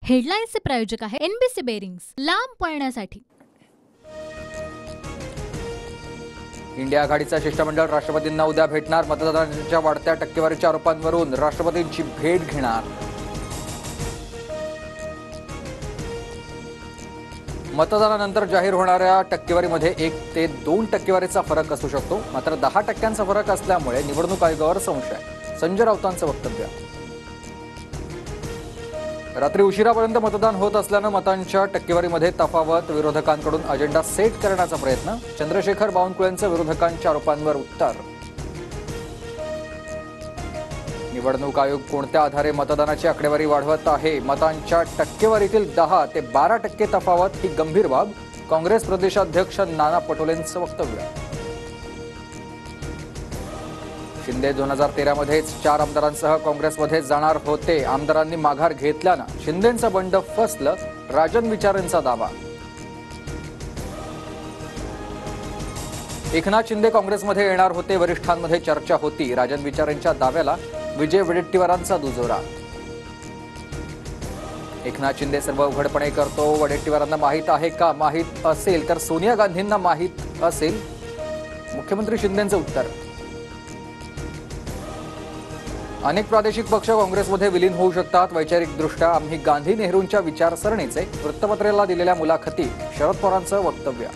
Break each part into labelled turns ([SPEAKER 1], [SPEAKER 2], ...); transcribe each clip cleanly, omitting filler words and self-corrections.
[SPEAKER 1] हेडलाईन्सचे प्रायोजक आहे NBC bearings, लांब पळण्यासाठी।
[SPEAKER 2] इंडिया आघाडीचा शिष्टमंडळ राष्ट्रपतींना उद्या भेटणार। मतदानाच्या वाढत्या टक्केवारीच्या आरोपांवरून राष्ट्रपतींची भेट घेणार। मतदानानंतर जाहीर होणाऱ्या टक्केवारीमध्ये 1 ते 2 टक्केवारीचा फरक असू शकतो, मात्र 10% फरक असल्यामुळे निवडणूक आयोगावर संशय। संजय राऊतांचं वक्तव्य। रात्री उशिरापर्यंत मतदान होत असल्यानं मतांच्या टक्केवारीमध्ये तफावत, विरोधकांकडून अजेंडा सेट करण्याचा प्रयत्न। चंद्रशेखर बावनकुळेंचं विरोधकांच्या आरोपांवर उत्तर। निवडणूक आयोग कोणत्या आधारे मतदानाची आकडेवारी वाढवत आहे? मतांच्या टक्केवारीतील 10 ते 12% तफावत ही गंभीर बाब। काँग्रेस प्रदेशाध्यक्ष नाना पटोलेंचं वक्तव्य। शिंदे 2013 मध्येच 4 आमदारांसह काँग्रेसमध्ये जाणार होते। आमदारांनी माघार घेतल्यानं शिंदेंचं बंड फसलं, राजन विचारेंचा दावा। एकनाथ शिंदे काँग्रेसमध्ये येणार होते, वरिष्ठांमध्ये चर्चा होती। राजन विचारेंच्या दाव्याला विजय वडेट्टीवारांचा दुजोरा। एकनाथ शिंदे सर्व उघडपणे करतो, वडेट्टीवारांना माहीत आहे का? माहीत असेल तर सोनिया गांधींना माहीत असेल, मुख्यमंत्री शिंदेंचं उत्तर। अनेक प्रादेशिक पक्ष काँग्रेसमध्ये विलीन होऊ शकतात। वैचारिकदृष्ट्या आम्ही गांधी नेहरूंच्या विचारसरणीचे। वृत्तपत्राला दिलेल्या मुलाखतीत शरद पवारांचं वक्तव्य।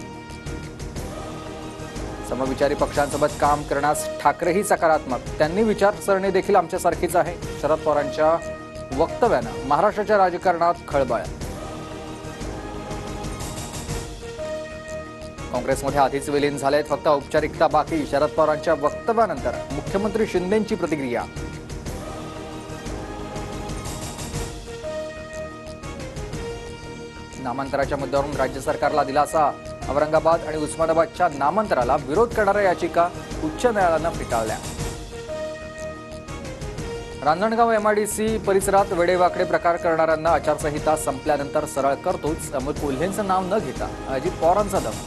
[SPEAKER 2] समविचारी पक्षांसोबत काम करण्यास ठाकरेही सकारात्मक, त्यांनी विचारसरणी देखील आमच्यासारखीच आहे। शरद पवारांच्या वक्तव्यानं महाराष्ट्राच्या राजकारणात खळबळ। काँग्रेसमध्ये आधीच विलीन झालेत, फक्त औपचारिकता बाकी। शरद पवारांच्या वक्तव्यानंतर मुख्यमंत्री शिंदेंची प्रतिक्रिया। नामांतराच्या मुद्द्यावरून राज्य सरकारला दिलासा। औरंगाबाद आणि उस्मानाबादच्या नामांतराला विरोध करणाऱ्या याचिका उच्च न्यायालयानं फेटाळल्या। रांजणगाव एमआयडीसी परिसरात वेडेवाकडे प्रकार करणाऱ्यांना आचारसंहिता संपल्यानंतर सरळ करतोच, अमोल कोल्हेंचं नाव न घेता अजित पवारांचा दम।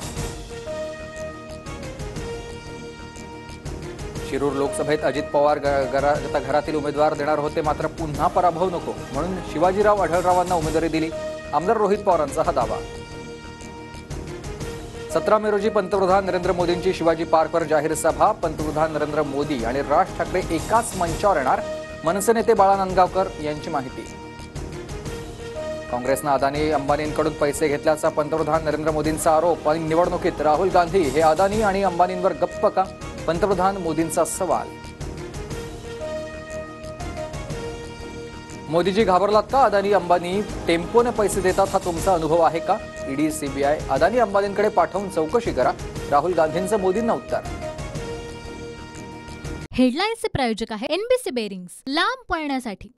[SPEAKER 2] शिरूर लोकसभेत अजित पवार घरातील उमेदवार देणार होते, मात्र पुन्हा पराभव नको म्हणून शिवाजीराव आढळरावांना उमेदवारी दिली। आमदार रोहित पवारांचा हा दावा। 17 मे रोजी पंतप्रधान नरेंद्र मोदींची शिवाजी पार्कवर जाहीर सभा। पंतप्रधान नरेंद्र मोदी आणि राज ठाकरे एकाच मंचावर येणार, मनसे नेते बाळा नांदगावकर यांची माहिती। काँग्रेसनं अदानी अंबानींकडून पैसे घेतल्याचा पंतप्रधान नरेंद्र मोदींचा आरोप। आणि निवडणुकीत राहुल गांधी हे अदानी आणि अंबानींवर गप्प का? पंतप्रधान मोदींचा सवाल। मोदीजी घाबरलात का? अदानी अंबानी टेम्पोने पैसे देतात, हा तुमचा अनुभव आहे का? ईडी सीबीआय अदानी अंबानींकडे पाठवून चौकशी करा, राहुल गांधींचं मोदींना उत्तर।
[SPEAKER 1] हेडलाईन्सचे प्रायोजक आहे एनबीसी बेरिंग्स, लांब पळण्यासाठी।